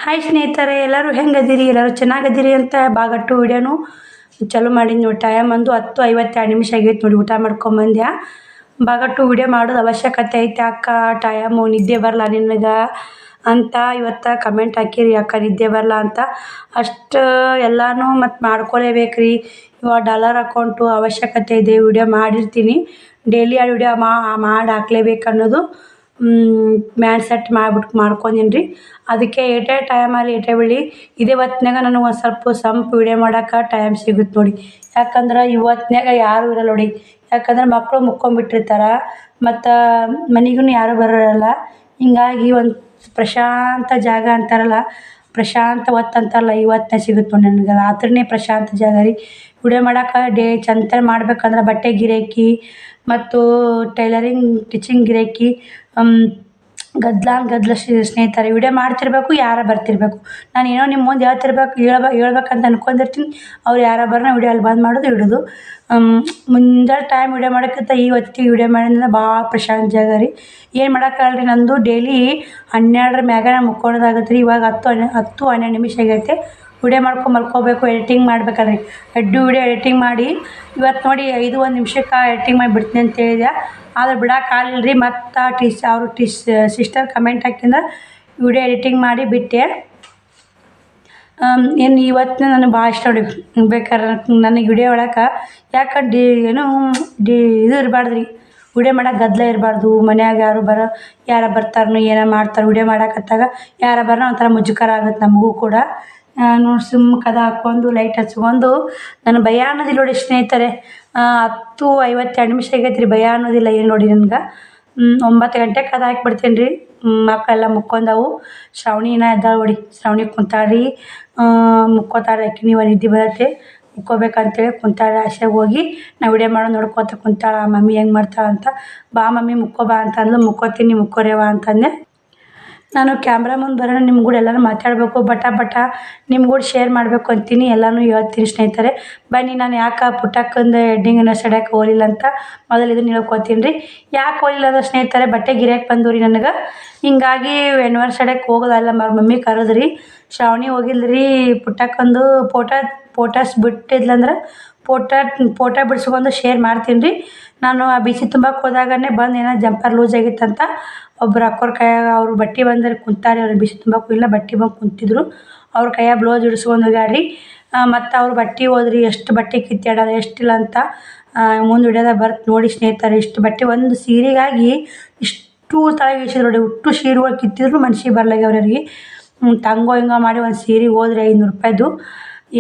Hi ಸ್ನೇಹಿತರೆ, ಎಲ್ಲರೂ ಹೆಂಗದಿರಿ? ಎಲ್ಲರೂ ಚೆನ್ನಾಗದಿರಿ ಅಂತ ಬಾಗಟ್ಟು ವಿಡಿಯೋನು ಚಾಲೂ ಮಾಡೀನಿ ನೋಡಿ. ಟೈಮ್ ಒಂದು 10:52 ಆಗೈತೆ ನೋಡಿ. ಊಟ ಮಾಡ್ಕೊಂಬಂದ್ಯ. ಬಾಗಟ್ಟು ವಿಡಿಯೋ ಮಾಡೋದು ಅವಶ್ಯಕತೆ ಐತೆ ಅಕ್ಕ, ಟೈಮು ನಿದ್ದೆ ಬರಲ್ಲ ನಿನಗೆ ಅಂತ ಇವತ್ತು ಕಮೆಂಟ್ ಹಾಕಿರಿ. ಅಕ್ಕ ನಿದ್ದೆ ಬರಲ್ಲ ಅಂತ ಅಷ್ಟು ಎಲ್ಲನೂ ಮತ್ತು ಮಾಡ್ಕೊಲೇಬೇಕು ರೀ. ಇವಾಗ ಡಾಲರ್ ಅಕೌಂಟು ಅವಶ್ಯಕತೆ ಇದೆ. ವಿಡಿಯೋ ಮಾಡಿರ್ತೀನಿ, ಡೈಲಿ ಆ ವಿಡಿಯೋ ಮಾಡಿ ಹಾಕ್ಲೇಬೇಕು ಅನ್ನೋದು ಮ್ಯಾಂಡ್ ಸೆಟ್ ಮಾಡ್ಕೊಂಡೀನಿ ರೀ. ಅದಕ್ಕೆ ಏಟೇ ಟೈಮಲ್ಲಿ ಏಟೇ ಬಿಡಿ ಇದೇ ಹೊತ್ನಾಗ ನನಗೆ ಒಂದು ಸ್ವಲ್ಪ ಸಂಪು ವಿಡಿಯೋ ಮಾಡೋಕೆ ಟೈಮ್ ಸಿಗುತ್ತೆ ನೋಡಿ. ಯಾಕಂದ್ರೆ ಇವತ್ತಿನಾಗ ಯಾರೂ ಇರಲ್ಲ ನೋಡಿ. ಯಾಕಂದ್ರೆ ಮಕ್ಕಳು ಮುಕ್ಕೊಂಬಿಟ್ಟಿರ್ತಾರೆ ಮತ್ತು ಮನೆಗೂ ಯಾರೂ ಬರೋರಲ್ಲ. ಹಿಂಗಾಗಿ ಒಂದು ಪ್ರಶಾಂತ ಜಾಗ ಅಂತಾರಲ್ಲ, ಪ್ರಶಾಂತ ಹೊತ್ತು ಅಂತಾರಲ್ಲ, ಈ ಹೊತ್ತೇ ಸಿಗುತ್ತೆ ನೋಡಿ ನನಗೆ. ರಾತ್ರಿನೇ ಪ್ರಶಾಂತ ಜಾಗ ರೀ. ವಿಡಿಯೋ ಮಾಡೋಕೆ ಚಂದ ಮಾಡ್ಬೇಕಂದ್ರೆ ಬಟ್ಟೆ ಗಿರಾಕಿ ಮತ್ತು ಟೈಲರಿಂಗ್ ಟಿಚಿಂಗ್ ಗಿರಾಕಿ ಗದ್ದಲ ಸ್ನೇಹಿತರೆ ವಿಡಿಯೋ ಮಾಡ್ತಿರ್ಬೇಕು, ಯಾರು ಬರ್ತಿರ್ಬೇಕು. ನಾನು ಏನೋ ನಿಮ್ಮ ಮುಂದೆ ಹೇಳ್ಬೇಕಂತ ಅನ್ಕೊಂಡಿರ್ತೀನಿ. ಅವ್ರು ಯಾರು ಬರ್ನ ವಿಡಿಯೋ ಅಲ್ಲಿ ಬಂದ್ ಮಾಡೋದು ಇಡೋದು. ಮುಂಜಾನೆ ಟೈಮ್ ವಿಡಿಯೋ ಮಾಡೋಕ್ಕಿಂತ ಈ ಹೊತ್ತಿಗೆ ವಿಡಿಯೋ ಮಾಡೋದ್ರಿಂದ ಭಾಳ ಪ್ರಶಾಂತ ಜಾಗ ರೀ. ಏನು ಮಾಡೋಕ್ಕಾಗಲ್ಲ ರೀ, ನಂದು ಡೈಲಿ 12 ಮ್ಯಾಗ ಮುಕ್ಕೊಳೋದಾಗತ್ತೆ ರೀ. ಇವಾಗ 10-12 ನಿಮಿಷ ಆಗೈತೆ. ವಿಡಿಯೋ ಮಲ್ಕೋಬೇಕು, ಎಡಿಟಿಂಗ್ ಮಾಡ್ಬೇಕಲ್ರಿ. ವಿಡಿಯೋ ಎಡಿಟಿಂಗ್ ಮಾಡಿ ಇವತ್ತು ನೋಡಿ 5-1 ನಿಮಿಷಕ್ಕೆ ಎಡಿಟಿಂಗ್ ಮಾಡಿ ಬಿಡ್ತೀನಿ ಅಂತ ಹೇಳಿದೆ. ಆದ್ರೆ ಬಿಡೋಕ್ಕಾಗಲಿಲ್ಲ ರೀ. ಮತ್ತು ಸಿಸ್ಟರ್ ಕಮೆಂಟ್ ಹಾಕಿಂದ ವಿಡಿಯೋ ಎಡಿಟಿಂಗ್ ಮಾಡಿ ಬಿಟ್ಟೆ. ಏನು ಇವತ್ತು ನನಗೆ ಭಾಳ ಇಷ್ಟ ನೋಡಿ. ಬೇಕಾದ್ರೆ ನನಗೆ ವಿಡಿಯೋ ಒಳಗೆ ಯಾಕೆ ಇದು ಇರಬಾರ್ದು ರೀ. ವಿಡಿಯೋ ಮಾಡೋಕೆ ಗದ್ದಲ ಇರಬಾರ್ದು. ಮನ್ಯಾಗ ಯಾರು ಬರ್ತಾರೋ ಏನೋ ಮಾಡ್ತಾರೆ. ವಿಡಿಯೋ ಮಾಡೋಕತ್ತಾಗ ಯಾರು ಬರೋಣ ಒಂಥರ ಮುಜುಗರ ಆಗುತ್ತೆ ನಮಗೂ ಕೂಡ. ನೋಡಿ ಸುಮ್ಮ ಕದ ಹಾಕ್ಕೊಂಡು ಲೈಟ್ ಹಚ್ಕೊಂಡು ನಾನು ಭಯ ಅನ್ನೋದಿಲ್ಲ ನೋಡಿ ಸ್ನೇಹಿತರೆ. 10:52 ಆಗೈತೆ ರೀ. ಭಯ ಅನ್ನೋದಿಲ್ಲ ಏನು ನೋಡಿ ನನಗೆ. 9 ಗಂಟೆಗೆ ಕದ ಹಾಕಿಬಿಡ್ತೀನಿ ರೀ. ಮಕ್ಕಳೆಲ್ಲ ಮುಕ್ಕೊಂಡವು. ಶ್ರಾವಣಿನ ಎದ್ದಾಳೆ ನೋಡಿ. ಶ್ರಾವಣಿ ಕುಂತಾಳ್ರಿ, ಮುಕ್ಕೋತಾಳೆ. ಆಕಿನ ಇವಾಗ ನಿದ್ದೆ ಬರುತ್ತೆ, ಮುಕ್ಕೋಬೇಕಂತೇಳಿ ಕುಂತಾಳೆ. ಆಸೆಗೆ ಹೋಗಿ ನಾ ವಿಡಿಯೋ ಮಾಡೋದು ನೋಡ್ಕೊತ ಕುಂತಾಳೆ. ಮಮ್ಮಿ ಹೆಂಗೆ ಮಾಡ್ತಾಳೆ ಅಂತ. ಬಾ ಮಮ್ಮಿ ಮುಕ್ಕೋ ಬಾ ಅಂತ ಅಂದ್ಲು. ಮುಕ್ಕೋತೀನಿ ಮುಕ್ಕೋರೇವ ಅಂತಂದೆ. ನಾನು ಕ್ಯಾಮ್ರಾ ಮುಂದೆ ಬರೋಣ ನಿಮ್ಮ ಕೂಡ ಎಲ್ಲನೂ ಮಾತಾಡಬೇಕು, ಬಟ ನಿಮ್ಮ ಕೂಡ ಶೇರ್ ಮಾಡಬೇಕು ಅಂತೀನಿ. ಎಲ್ಲನೂ ಹೇಳ್ತೀನಿ ಸ್ನೇಹಿತರೆ. ಬನ್ನಿ, ನಾನು ಯಾಕೆ ಪುಟ್ಟಕ್ಕಂದು ಹೆಡ್ಡಿಂಗನ್ನು ಸೆಡ್ಯಾಕೆ ಹೋಗಲಿಲ್ಲ ಅಂತ ಮೊದಲು ಇದನ್ನು ಹೇಳ್ಕೊತೀನಿ ರೀ. ಯಾಕೆ ಹೋಗಲಿಲ್ಲ ಅಂದ್ರೆ ಸ್ನೇಹಿತರೆ, ಬಟ್ಟೆ ಗಿರಾಕಿ ಬಂದು ರೀ ನನಗೆ. ಹಿಂಗಾಗಿ ಎನ್ವರ್ ಸೆಡ್ಯಾಕೆ ಹೋಗೋದಲ್ಲ. ಮಮ್ಮಿ ಕರೆದ್ರಿ. ಶ್ರಾವಣಿ ಹೋಗಿಲ್ರಿ. ಪುಟ್ಟಕ್ಕಂದು ಫೋಟೋಸ್ ಬಿಟ್ಟಿದ್ಲಂದ್ರೆ ಫೋಟೋ ಬಿಡಿಸ್ಕೊಂಡು ಶೇರ್ ಮಾಡ್ತೀನಿ ರೀ. ನಾನು ಆ ಬಿಸಿ ತುಂಬಕ್ಕೆ ಹೋದಾಗನೇ ಬಂದು ಏನೋ ಜಂಪರ್ ಲೂಸ್ ಆಗಿತ್ತಂತ ಒಬ್ರು ಅಕ್ಕೋರ ಕೈಯಾಗ ಅವ್ರು ಬಟ್ಟೆ ಬಂದರೆ ಕುಂತಾರೆ. ಅವ್ರು ಬಿಸಿ ತುಂಬಕ್ಕೂ ಇಲ್ಲ, ಬಟ್ಟೆ ಬಂದು ಕುಂತಿದ್ರು. ಅವ್ರ ಕೈಯಾಗ ಬ್ಲೌಸ್ ಹಿಡಿಸ್ಕೊಂಡು ಹೋಗ್ಯಾಡ್ರಿ. ಮತ್ತು ಅವ್ರು ಬಟ್ಟೆ ಹೋದ್ರಿ. ಎಷ್ಟು ಬಟ್ಟೆ ಕಿತ್ತಾಡ್ಯಾರ ಎಷ್ಟಿಲ್ಲ ಅಂತ ಮುಂದೆ ವಿಡಿಯೋದಾಗ ಬರ್ತ್ ನೋಡಿ ಸ್ನೇಹಿತರೆ. ಇಷ್ಟು ಬಟ್ಟೆ ಒಂದು ಸೀರೆಗಾಗಿ ಇಷ್ಟು ತಳಗೆ ಇಳಿಸಿದ್ರು ನೋಡಿ. ಒಟ್ಟು ಸೀರೆಗಳು ಕಿತ್ತಿದ್ರು ಮನ್ಸಿಗೆ ಬರ್ಲಾಗ್ಯಾವ್ರಿ ಅವ್ರಿಗೆ. ತಂಗೋ ಹಿಂಗೋ ಮಾಡಿ ಒಂದು ಸೀರೆ ಹೋದ್ರಿ 500 ರೂಪಾಯಿದು.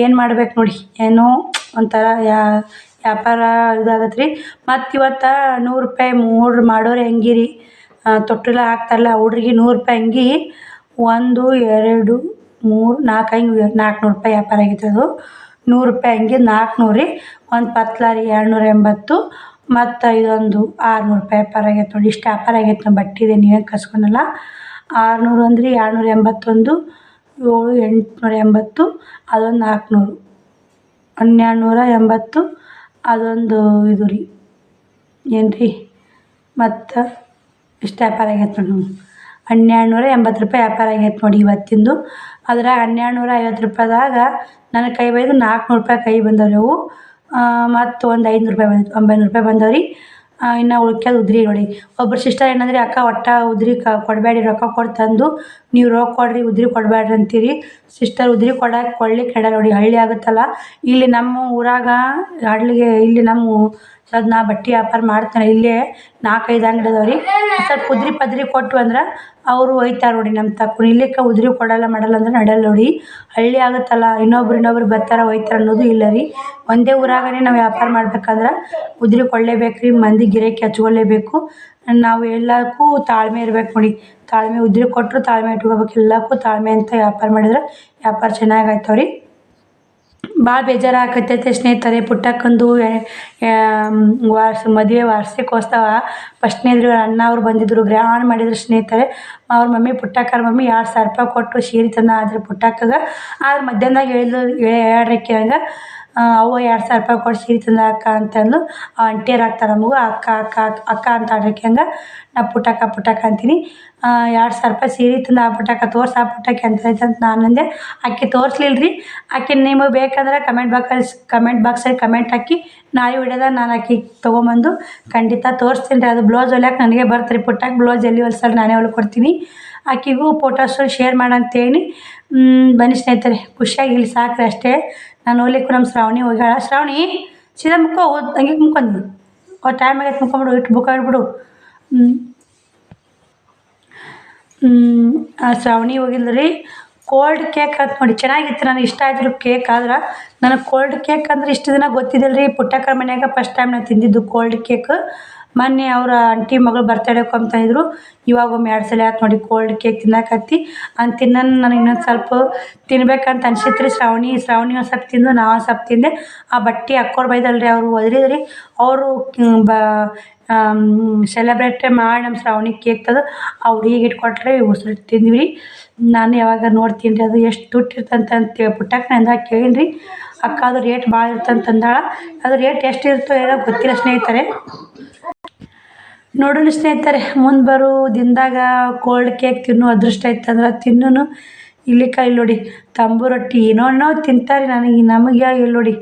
ಏನು ಮಾಡ್ಬೇಕು ನೋಡಿ, ಏನೋ ಒಂಥರ ವ್ಯಾಪಾರ ಇದಾಗತ್ತೆ ರೀ. ಮತ್ತು ಇವತ್ತು 100 ರೂಪಾಯಿ ಮೂಡ್ರು ಮಾಡೋರು ಹೆಂಗಿರಿ, ತೊಟ್ಟಿಲ ಹಾಕ್ತಾರಲ್ಲ ಹುಡ್ರಿಗೆ 100 ರೂಪಾಯಿ ಅಂಗಿ 1 2 3 4 ಹಿಂಗೆ 400 ರೂಪಾಯಿ ವ್ಯಾಪಾರ ಆಗೈತೆ ಅದು. 100 ರೂಪಾಯಿ ಅಂಗಿ 400 ರೀ. ಒಂದು ಪತ್ಲಾರಿ 280 ಮತ್ತು ಇದೊಂದು 600 ರೂಪಾಯಿ ವ್ಯಾಪಾರ ಆಗೈತೆ ನೋಡಿ. ಇಷ್ಟು ವ್ಯಾಪಾರ ಆಗೈತೆ ನಮ್ಮ ಬಟ್ಟೆದೆ. ನೀವೇನು ಕಸ್ಕೊಳಲ್ಲ. 600 ಅಂದ್ರಿ 281, 7 880, ಅದೊಂದು 400, 1280, ಅದೊಂದು ಇದು ರೀ ಏನು ರೀ. ಮತ್ತು ಇಷ್ಟು ವ್ಯಾಪಾರ ಆಗೈತೆ ನೋಡಿ. 1280 ರೂಪಾಯಿ ವ್ಯಾಪಾರ ಆಗೈತೆ ನೋಡಿ ಇವತ್ತಿಂದು. ಅದ್ರಾಗ 1250 ರೂಪಾಯಿದಾಗ ನನಗೆ ಕೈ ಬೈದು 400 ರೂಪಾಯಿ ಕೈ ಬಂದವ್ರಿ ಅವು. ಮತ್ತು ಒಂದು 500 ರೂಪಾಯಿ ಬಂದಿತ್ತು, 900 ರೂಪಾಯಿ ಬಂದವ್ರಿ. ಇನ್ನು ಉಳ್ಕ್ಯದ ಉದ್ರಿ ನೋಡಿ. ಒಬ್ಬರು ಸಿಸ್ಟರ್ ಏನಂದ್ರೆ, ಅಕ್ಕ ಒಟ್ಟ ಉದ್ರಿ ಕೊಡಬೇಡಿ, ರೊಕ್ಕ ಕೊಟ್ಟು ತಂದು ನೀವು ರೊಕ್ಕ ಕೊಡ್ರಿ, ಉದ್ರಿ ಕೊಡಬೇಡ್ರಿ ಅಂತೀರಿ. ಸಿಸ್ಟರ್ ಉದ್ರಿ ಕೊಡ್ಲಿಕ್ಕೆ ನಡ ನೋಡಿ. ಹಳ್ಳಿ ಆಗುತ್ತಲ್ಲ ಇಲ್ಲಿ ನಮ್ಮ ಊರಾಗ ಇಲ್ಲಿ ನಮ್ಮ ನಾ ಬಟ್ಟೆ ವ್ಯಾಪಾರ ಮಾಡ್ತೇನೆ. ಇಲ್ಲೇ 4-5 ಅಂಗಡಿ ಅದಾವ್ರಿ. ಸ್ವಲ್ಪ ಉದ್ರಿ ಪದ್ರಿ ಕೊಟ್ಟು ಅಂದ್ರೆ ಅವರು ಒಯ್ತಾರೆ ನೋಡಿ. ನಮ್ಮ ತಕ್ಕ ಇಲ್ಲಿಕ್ಕೆ ಉದ್ರಿ ಕೊಡಲ್ಲ ಮಾಡಲ್ಲ ಅಂದ್ರೆ ನಡೆಯಲ್ಲ ನೋಡಿ. ಹಳ್ಳಿ ಆಗುತ್ತಲ್ಲ, ಇನ್ನೊಬ್ರು ಬರ್ತಾರೆ ಒಯ್ತಾರೆ ಅನ್ನೋದು ಇಲ್ಲ ರೀ. ಒಂದೇ ಊರಾಗನೇ ನಾವು ವ್ಯಾಪಾರ ಮಾಡ್ಬೇಕಂದ್ರೆ ಉದ್ರಿ ಕೊಡಲೇಬೇಕು ರೀ. ಮಂದಿ ಗಿರಾಕಿ ಹಚ್ಕೊಳ್ಳೇಬೇಕು. ನಾವು ಎಲ್ಲಕ್ಕೂ ತಾಳ್ಮೆ ಇರ್ಬೇಕು ನೋಡಿ. ತಾಳ್ಮೆ ಉದ್ರಿ ಕೊಟ್ಟರು ತಾಳ್ಮೆ ಇಟ್ಕೋಬೇಕು. ಎಲ್ಲಕ್ಕೂ ತಾಳ್ಮೆ ಅಂತ ವ್ಯಾಪಾರ ಮಾಡಿದ್ರೆ ವ್ಯಾಪಾರ ಚೆನ್ನಾಗಿ ಆಯ್ತವ್ರಿ. ಭಾಳ ಬೇಜಾರು ಆಕತ್ತೈತೆ ಸ್ನೇಹಿತರೆ. ಪುಟ್ಟಕ್ಕಂದು ಮದುವೆ ವಾರ್ಷಿಕೋತ್ಸವ ಫಸ್ಟ್ನೇದ್ರಿ. ಅಣ್ಣ ಅವ್ರು ಬಂದಿದ್ದರು, ಗ್ರ್ಯಾಂಡ್ ಮಾಡಿದ್ರು ಸ್ನೇಹಿತರೆ. ಅವ್ರ ಮಮ್ಮಿ ಪುಟ್ಟಕ್ಕರ ಮಮ್ಮಿ 2000 ರೂಪಾಯಿ ಕೊಟ್ಟು ಸೀರೆ ತಂದು ಆದ್ರೆ ಪುಟ್ಟಕ್ಕಗೆ. ಆದ್ರೆ ಮಧ್ಯಾಹ್ನದಾಗ ಹೇಳ್ಯಾಡ್ರಿ ಹಂಗೆ ಅವ್ವ 2,000 ರೂಪಾಯಿ ಕೊಟ್ಟು ಸೀರೆ ತಂದ ಅಕ್ಕ ಅಂತಂದ್ಲು. ಆ ಆಂಟಿಯರು ಆಗ್ತಾರೆ ನಮಗೂ ಅಕ್ಕ ಅಕ್ಕ ಅಕ್ಕ ಅಂತ ಆಡ್ಲಿಕ್ಕೆ ಹಂಗೆ ನಾ ಪುಟ್ಟಕ್ಕ ಅಂತೀನಿ. 2,000 ರೂಪಾಯಿ ಸೀರೆ ತಂದು ಆ ಪುಟ್ಟಕ್ಕ ತೋರ್ಸಿ ಆ ಪುಟ್ಟಕ್ಕೆ ಅಂತ ಐತಂತ ನಾನು ಅಂದೆ. ಆಕೆ ತೋರಿಸ್ಲಿಲ್ಲ ರೀ. ಆಕೆ ನಿಮಗೆ ಬೇಕಂದ್ರೆ ಕಮೆಂಟ್ ಬಾಕ್ಸಲ್ಲಿ ಕಮೆಂಟ್ ಹಾಕಿ ನಾಳೆ ವಿಡಿಯೋದಾಗ ನಾನು ಆಕೆಗೆ ತೊಗೊಂಬಂದು ಖಂಡಿತ ತೋರಿಸ್ತೀನಿ ರೀ. ಅದು ಬ್ಲೌಸ್ ಹೊಲಿಯೋಕೆ ನನಗೆ ಬರ್ತೀರಿ. ಪುಟ್ಟಕ್ಕೆ ಬ್ಲೌಸ್ ಎಲ್ಲಿ ಹೊಲ್ಸಲ್ಲ ನಾನೇ ಹೊಲ್ಕೊಡ್ತೀನಿ. ಆಕೆಗೂ ಫೋಟೋಸು ಶೇರ್ ಮಾಡಂತೇಳಿ ಬನ್ನಿ ಸ್ನೇಹಿತರೆ. ಖುಷಿಯಾಗಿ ಇಲ್ಲಿ ಸಾಕ್ರಿ ಅಷ್ಟೇ. ನಾನು ಹೋಗ್ಲಿಕ್ಕೂ ನಮ್ಮ ಶ್ರಾವಣಿ ಹೋಗ್ಯಾಳ. ಶ್ರಾವಣಿ ಸೀದಾ ಮುಕ್ಕೋ ಹಂಗೆ ಮುಕ್ಕೊಂದು ಟೈಮ್ ಆಗೈತೆ ಮುಕ್ಕೊಂಬಿಡು. ಇಟ್ಟು ಬುಕ್ಕ ಇಟ್ಬಿಡು. ಶ್ರಾವಣಿ ಹೋಗಿಲ್ಲ ರೀ. ಕೋಲ್ಡ್ ಕೇಕ್ ಅಂತ ನೋಡಿ ಚೆನ್ನಾಗಿತ್ತು. ನನಗೆ ಇಷ್ಟ ಆಯ್ತು ಕೇಕ್. ಆದ್ರೆ ನನಗೆ ಕೋಲ್ಡ್ ಕೇಕ್ ಅಂದ್ರೆ ಇಷ್ಟು ದಿನ ಗೊತ್ತಿದ್ದಿಲ್ಲ ರೀ. ಪುಟ್ಟಕ್ಕರ ಮನ್ಯಾಗ ಫಸ್ಟ್ ಟೈಮ್ ನಾನು ತಿಂದಿದ್ದು ಕೋಲ್ಡ್ ಕೇಕ್. ಮೊನ್ನೆ ಅವರ ಆಂಟಿ ಮಗಳು ಬರ್ತಡೇಗೆ ಅಂತಂದಿದ್ರು. ಇವಾಗ ಒಮ್ಮೆ 2 ಸಲ ಆಯ್ತು ನೋಡಿ ಕೋಲ್ಡ್ ಕೇಕ್ ತಿನ್ನಕತ್ತಿ ನನಗೆ ಇನ್ನೊಂದು ಸ್ವಲ್ಪ ತಿನ್ಬೇಕಂತ ಅನ್ಸಿತ್ತು ರೀ. ಶ್ರಾವಣಿ ಒಂದು ಸ್ವಲ್ಪ ತಿಂದು ನಾವು ಒಂದು ಸ್ವಲ್ಪ ತಿಂದೆ. ಆ ಬಟ್ಟೆ ಅಕ್ಕೋರು ಬೈದಲ್ರಿ, ಅವರು ಒದ್ರಿದ್ರಿ. ಅವರು ಸೆಲೆಬ್ರೇಟ್ ಮಾಡಿ ನಮ್ಮ ಶ್ರಾವಣಿ ಕೇಕ್ ತಂದು ಆ ಹುಡುಗಿಗೆ ಇಟ್ಕೊಟ್ರೆ ಉಸಿರು ತಿಂದ್ವಿ ರೀ. ನಾನು ಯಾವಾಗ ನೋಡ್ತೀನಿ ರೀ ಅದು ಎಷ್ಟು ತುಟ್ಟಿರ್ತಂತೇಳಿ ಪುಟ್ಟಕ್ಕೆ ಅಂದಾಗ ಕೇಳೀನಿ ರೀ. ಅಕ್ಕ ಅದು ರೇಟ್ ಭಾಳ ಇರ್ತಂತಂದಾಳ. ಅದು ರೇಟ್ ಎಷ್ಟು ಇರ್ತೋ ಏನೋ ಗೊತ್ತಿಲ್ಲ ಸ್ನೇಹಿತರೆ. ನೋಡೋಣ ಸ್ನೇಹಿತರೆ, ಮುಂದೆ ಬರೋ ದಿನದಾಗ ಕೋಲ್ಡ್ ಕೇಕ್ ತಿನ್ನೋ ಅದೃಷ್ಟ ಇತ್ತಂದ್ರೆ ತಿನ್ನೋನು. ಇಲ್ಲಿ ನೋಡಿ ತಂಬು ರೊಟ್ಟಿ ಏನೋ ತಿಂತಾರೆ. ನಮಗೆ ಇಲ್ಲಿ ನೋಡಿ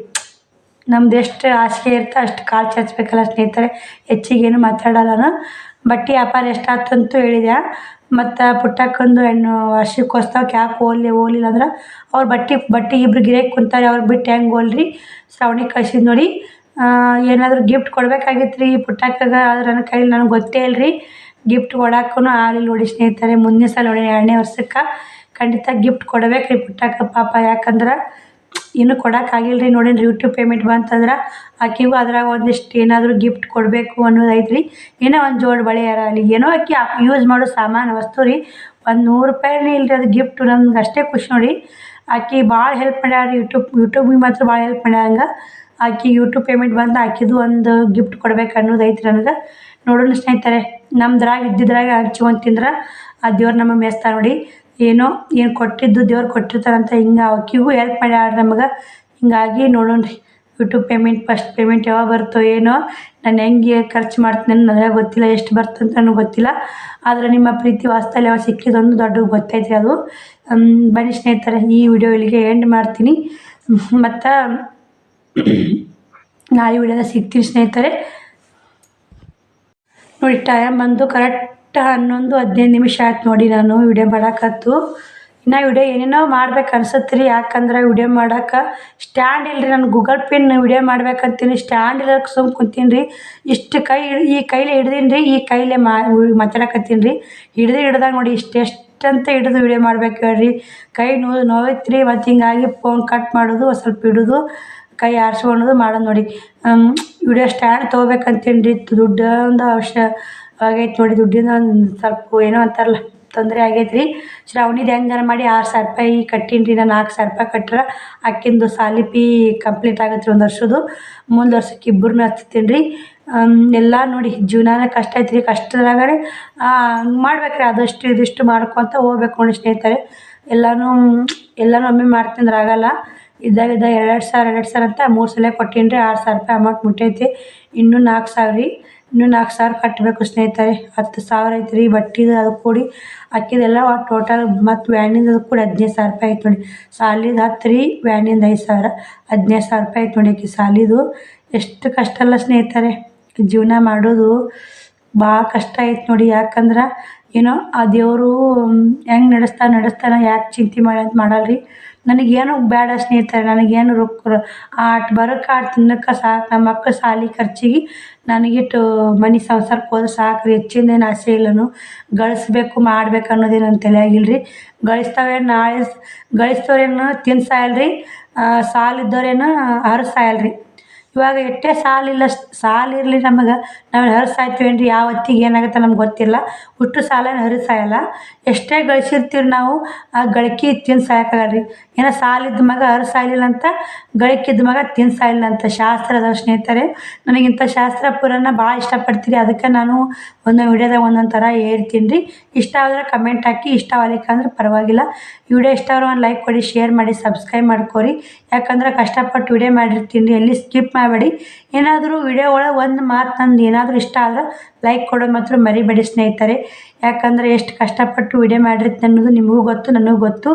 ನಮ್ದು ಎಷ್ಟು ಆಸೆ ಇರ್ತಾ ಅಷ್ಟು ಕಾಲು ಚಾಚಬೇಕಲ್ಲ ಸ್ನೇಹಿತರೆ. ಹೆಚ್ಚಿಗೇನು ಮಾತಾಡಲ್ಲ. ಬಟ್ಟೆ ವ್ಯಾಪಾರ ಎಷ್ಟಾತಂತೂ ಹೇಳಿದೆ. ಮತ್ತು ಪುಟ್ಟಕ್ಕೊಂದು ವರ್ಷಕ್ಕೋಸ್ಕರ ಯಾಕೆ ಹೋಗ್ಲಿಲ್ಲ ಅಂದ್ರೆ ಅವ್ರು ಬಟ್ಟೆ ಇಬ್ರು ಗಿರಾಕಿ ಕುಂತಾರೆ. ಅವ್ರು ಬಿಟ್ಟು ಹೆಂಗೆ ಹೋಗ್ಲಿ. ಶ್ರಾವಣಿ ಕಳ್ಸಿದ್ದು ನೋಡಿ. ಏನಾದರೂ ಗಿಫ್ಟ್ ಕೊಡಬೇಕಾಗಿತ್ತು ರೀ ಪುಟ್ಟಕ್ಕಗೆ. ಆದ್ರೆ ನನ್ನ ಕೈಲಿ ನನಗೆ ಗೊತ್ತೇ ಇಲ್ಲ ರೀ. ಗಿಫ್ಟ್ ಕೊಡೋಕ್ಕೂ ಆಗಲಿಲ್ಲ ನೋಡಿ ಸ್ನೇಹಿತರೆ. ಮುಂದಿನ ಸಲ ನೋಡಿ 2ನೇ ವರ್ಷಕ್ಕೆ ಖಂಡಿತ ಗಿಫ್ಟ್ ಕೊಡಬೇಕು ರೀ ಪುಟ್ಟಕ್ಕ ಪಾಪ. ಯಾಕಂದ್ರೆ ಇನ್ನೂ ಕೊಡೋಕ್ಕಾಗಿಲ್ಲ ರೀ. ನೋಡಿರಿ ಯೂಟ್ಯೂಬ್ ಪೇಮೆಂಟ್ ಬಂತಂದ್ರೆ ಆಕೆಗೂ ಅದ್ರಾಗ ಒಂದಿಷ್ಟು ಏನಾದರೂ ಗಿಫ್ಟ್ ಕೊಡಬೇಕು ಅನ್ನೋದು ಐತೆ ರೀ. ಏನೋ ಒಂದು ಜೋಡಿ ಬಳೆಯಾರ ಅಲ್ಲಿ ಏನೋ ಆಕೆ ಯೂಸ್ ಮಾಡೋ ಸಾಮಾನು ವಸ್ತು ರೀ. ಒಂದು 100 ರೂಪಾಯಿನೇ ಇಲ್ಲ ರೀ ಅದು ಗಿಫ್ಟು. ನಮ್ಗೆ ಅಷ್ಟೇ ಖುಷಿ ನೋಡಿ. ಆಕೆ ಭಾಳ ಹೆಲ್ಪ್ ಮಾಡ್ಯಾರ ಯೂಟ್ಯೂಬಿಗೆ ಮಾತ್ರ ಭಾಳ ಹೆಲ್ಪ್ ಮಾಡ್ಯಾರ. ಆಕೆ ಯೂಟ್ಯೂಬ್ ಪೇಮೆಂಟ್ ಬಂದು ಆಕೆದು ಒಂದು ಗಿಫ್ಟ್ ಕೊಡ್ಬೇಕು ಅನ್ನೋದು ಐತೆ ನನಗೆ. ನೋಡೋಣ ಸ್ನೇಹಿತರೆ, ನಮ್ದ್ರಾಗ ಇದ್ದಿದ್ರಾಗ ಹಂಚ್ಕೊಂಡು ತಿಂದ್ರೆ ಆ ದೇವ್ರು ನಮಗೆ ಮೆಚ್ತಾನೆ ನೋಡಿ. ಏನು ಕೊಟ್ಟಿದ್ದು ದೇವ್ರು ಕೊಟ್ಟಿರ್ತಾರಂತ ಹಿಂಗೆ ಆಕೆಗೂ ಹೆಲ್ಪ್ ಮಾಡ್ಯಾರ ನಮಗೆ. ಹಿಂಗಾಗಿ ನೋಡೋಣ ರೀ ಯೂಟ್ಯೂಬ್ ಪೇಮೆಂಟ್ ಫಸ್ಟ್ ಪೇಮೆಂಟ್ ಯಾವಾಗ ಬರ್ತೋ ಏನೋ. ನಾನು ಹೆಂಗೆ ಖರ್ಚು ಮಾಡ್ತೀನಿ ನನಗೆ ಗೊತ್ತಿಲ್ಲ. ಎಷ್ಟು ಬರ್ತಂತ ನನಗೆ ಗೊತ್ತಿಲ್ಲ. ಆದರೆ ನಿಮ್ಮ ಪ್ರೀತಿ ವಾಸ್ತವ್ಯ ಯಾವಾಗ ಸಿಕ್ಕಿದೊಂದು ದೊಡ್ಡ ಗೊತ್ತೈತೆ ಅದು. ಬನ್ನಿ ಸ್ನೇಹಿತರೆ, ಈ ವಿಡಿಯೋ ಇಲ್ಲಿಗೆ ಎಂಡ್ ಮಾಡ್ತೀನಿ. ಮತ್ತು ನಾಳೆ ವಿಡಿಯೋದಾಗ ಸಿಗ್ತೀನಿ ಸ್ನೇಹಿತರೆ. ನೋಡಿ ಟೈಮ್ ಬಂದು ಕರೆಕ್ಟ್ 11:15 ನಿಮಿಷ ಆಯ್ತು ನೋಡಿ. ನಾನು ವಿಡಿಯೋ ಮಾಡೋಕತ್ತು ಇನ್ನು ವಿಡಿಯೋ ಏನೇನೋ ಮಾಡ್ಬೇಕು ಅನ್ಸತ್ತೆ ರೀ. ಯಾಕಂದ್ರೆ ವಿಡಿಯೋ ಮಾಡೋಕೆ ಸ್ಟ್ಯಾಂಡ್ ಇಲ್ಲ ರೀ. ನಾನು ಗೂಗಲ್ ಪೇನ್ ವಿಡಿಯೋ ಮಾಡ್ಬೇಕಂತೀನಿ. ಸ್ಟ್ಯಾಂಡ್ ಇಲ್ಲಕ್ಕೆ ಸುಮ್ಮ ಕುಂತೀನಿ ರೀ. ಇಷ್ಟು ಈ ಕೈಲಿ ಹಿಡ್ದೀನಿ ರೀ. ಈ ಕೈಲೇ ಮಾತಾಡಕತ್ತೀನಿ ರೀ. ಹಿಡ್ದಾಗ ನೋಡಿ ಎಷ್ಟಂತ ಹಿಡಿದು ವಿಡಿಯೋ ಮಾಡ್ಬೇಕು ಹೇಳ್ರಿ. ಕೈ ನೋವೈತೆ ರೀ. ಮತ್ತು ಹಿಂಗಾಗಿ ಫೋನ್ ಕಟ್ ಮಾಡೋದು ಸ್ವಲ್ಪ ಇಡೋದು ಕೈ ಆರಿಸ್ಕೊಳ್ಳೋದು ಮಾಡೋದು ನೋಡಿ. ವಿಡಿಯೋ ಸ್ಟ್ಯಾಂಡ್ ತೊಗೋಬೇಕಂತೀನಿ ರೀ. ದುಡ್ಡು ಒಂದು ಅವಶ್ಯ ಆಗೈತೆ ನೋಡಿ. ದುಡ್ಡಿನ ಒಂದು ಸ್ವಲ್ಪ ಏನೋ ಅಂತಾರಲ್ಲ ತೊಂದರೆ ಆಗೈತೆ ರೀ. ಶ್ರಾವಣಿದು ಹೆಂಗಾರ ಮಾಡಿ 6,000 ರೂಪಾಯಿ ಕಟ್ಟೀನಿ ರೀ. ನಾನು 4,000 ರೂಪಾಯಿ ಕಟ್ರೆ ಆಕಿಂದು ಸಾಲಿ ಫೀ ಕಂಪ್ಲೀಟ್ ಆಗತ್ತೆ ರೀ 1 ವರ್ಷದ್ದು. ಮುಂದೆ ವರ್ಷಕ್ಕೆ ಇಬ್ಬರನ್ನೂ ಹಚ್ತೀನಿ ರೀ. ಎಲ್ಲ ನೋಡಿ ಜೀವನಾನೇ ಕಷ್ಟ ಐತೆ ರೀ. ಕಷ್ಟದಾಗೇ ಮಾಡ್ಬೇಕು ರೀ. ಅದಷ್ಟು ಇದಿಷ್ಟು ಮಾಡ್ಕೊತ ಹೋಗ್ಬೇಕು ನೋಡಿ ಸ್ನೇಹಿತರೆ. ಎಲ್ಲನೂ ಒಮ್ಮೆ ಮಾಡ್ತಿಂದ್ರೆ ಆಗಲ್ಲ. ಇದ್ದಾಗ 2,000 ಅಂತ 3 ಸಲ ಕೊಟ್ಟೀನಿ ರೀ. 6,000 ರೂಪಾಯಿ ಅಮೌಂಟ್ ಮುಟ್ಟೈತಿ. ಇನ್ನೂ 4,000 ರೀ. ಇನ್ನೂ 4,000 ಕಟ್ಟಬೇಕು ಸ್ನೇಹಿತರೆ. 10,000 ಐತೆ ರೀ ಬಟ್ಟೆದು ಅದು ಕೂಡಿ. ಅಕ್ಕಿದೆಲ್ಲ ಟೋಟಲ್ ಮತ್ತು ವ್ಯಾನಿಂದು ಅದು ಕೂಡ 15,000 ರೂಪಾಯಿ ಐತೆ ನೋಡಿ. ಸಾಲಿದು 10 ರೀ, ವ್ಯಾನಿಂದು 5,000, 15,000 ರೂಪಾಯಿ ಐತೆ ನೋಡಿ ಆಕಿ ಸಾಲಿದು. ಎಷ್ಟು ಕಷ್ಟ ಅಲ್ಲ ಸ್ನೇಹಿತರೆ. ಜೀವನ ಮಾಡೋದು ಭಾಳ ಕಷ್ಟ ಐತೆ ನೋಡಿ. ಯಾಕಂದ್ರೆ ಏನೋ ಆ ದೇವರು ಹೆಂಗೆ ನಡೆಸ್ತಾನೆ ಯಾಕೆ ಚಿಂತೆ ಮಾಡಲ್ಲ ರೀ. ನನಗೇನು ಬೇಡ ಸ್ನೇಹಿತರೆ. ನನಗೇನು ರೊಕ್ಕ ಬರೋಕೆ ತಿನ್ನೋಕೆ ಸಾಕು. ನಮ್ಮ ಮಕ್ಕಳು ಸಾಲಿ ಖರ್ಚಿಗೆ ನನಗಿಟ್ಟು ಮನೆ ಸಂಸಾರಕ್ಕೆ ಹೋದ್ರೆ ಸಾಕು ರೀ. ಹೆಚ್ಚಿಂದೇನು ಆಸೆ ಇಲ್ಲನು. ಗಳಿಸ್ಬೇಕು ಮಾಡ್ಬೇಕು ಅನ್ನೋದೇನು ನನ್ನ ತಲೆಯಾಗಿಲ್ಲ ರೀ. ಗಳಿಸ್ತವ್ರೇನು ತಿಂದು ಸಾಯಲ್ಲ ರೀ. ಸಾಲಿದ್ದವ್ರೇನು ಹರಿದು ಸಾಯಲ್ಲ ರೀ. ಇವಾಗ ಎಷ್ಟೇ ಸಾಲಿರಲಿ ನಮಗೆ ನಾವು ಹರಿಸಾಯ್ತೀವಿ ಏನ್ರಿ ಯಾವ ಹೊತ್ತಿಗೆ ಏನಾಗುತ್ತೆ ನಮ್ಗೆ ಗೊತ್ತಿಲ್ಲ. ಹುಟ್ಟು ಸಾಲೇನು ಹರಿಸಾಯಲ್ಲ. ಎಷ್ಟೇ ಗಳಿಸಿರ್ತೀವಿ ನಾವು ಆ ಗಳಿಕೆ ತಿಂದು ಸಾಯೋಕ್ಕಾಗಲ್ಲ ರೀ. ಏನೋ ಸಾಲಿದ್ದ ಮಗ ಹರಿಸಾಯ್ಲಿಲ್ಲ ಅಂತ ಗಳಿಕಿದ್ದ ಮಗ ತಿಂದು ಸಾಯಲಿಲ್ಲ ಅಂತ ಶಾಸ್ತ್ರ ಅದಾವ ಸ್ನೇಹಿತರೆ. ನನಗಿಂಥ ಶಾಸ್ತ್ರ ಪುರಾಣ ಭಾಳ ಇಷ್ಟಪಡ್ತೀರಿ. ಅದಕ್ಕೆ ನಾನು ಒಂದೊಂದು ವಿಡಿಯೋದಾಗ ಒಂದೊಂದು ಥರ ಹೇಳ್ತೀನಿ ರೀ. ಇಷ್ಟ ಆದರೆ ಕಮೆಂಟ್ ಹಾಕಿ, ಇಷ್ಟ ಆಗಲಿಕ್ಕೆ ಅಂದ್ರೆ ಪರವಾಗಿಲ್ಲ. ಈ ವಿಡಿಯೋ ಇಷ್ಟ ಆದ್ರೆ ಒಂದು ಲೈಕ್ ಕೊಡಿ, ಶೇರ್ ಮಾಡಿ, ಸಬ್ಸ್ಕ್ರೈಬ್ ಮಾಡ್ಕೊರಿ. ಯಾಕಂದ್ರೆ ಕಷ್ಟಪಟ್ಟು ವಿಡಿಯೋ ಮಾಡಿರ್ತೀನಿ ರೀ, ಎಲ್ಲಿ ಸ್ಕಿಪ್ ಮಾಡಬೇಡಿ. ಏನಾದರೂ ವಿಡಿಯೋ ಒಳಗೆ ಒಂದು ಮಾತು ನಂದು ಏನಾದರೂ ಇಷ್ಟ ಆದ್ರೆ ಲೈಕ್ ಕೊಡೋದು ಮಾತ್ರ ಮರಿಬೇಡಿ ಸ್ನೇಹಿತರೆ. ಯಾಕಂದರೆ ಎಷ್ಟು ಕಷ್ಟಪಟ್ಟು ವಿಡಿಯೋ ಮಾಡಿರ್ತೀನಿ ಅನ್ನೋದು ನಿಮಗೂ ಗೊತ್ತು, ನನಗೂ ಗೊತ್ತು.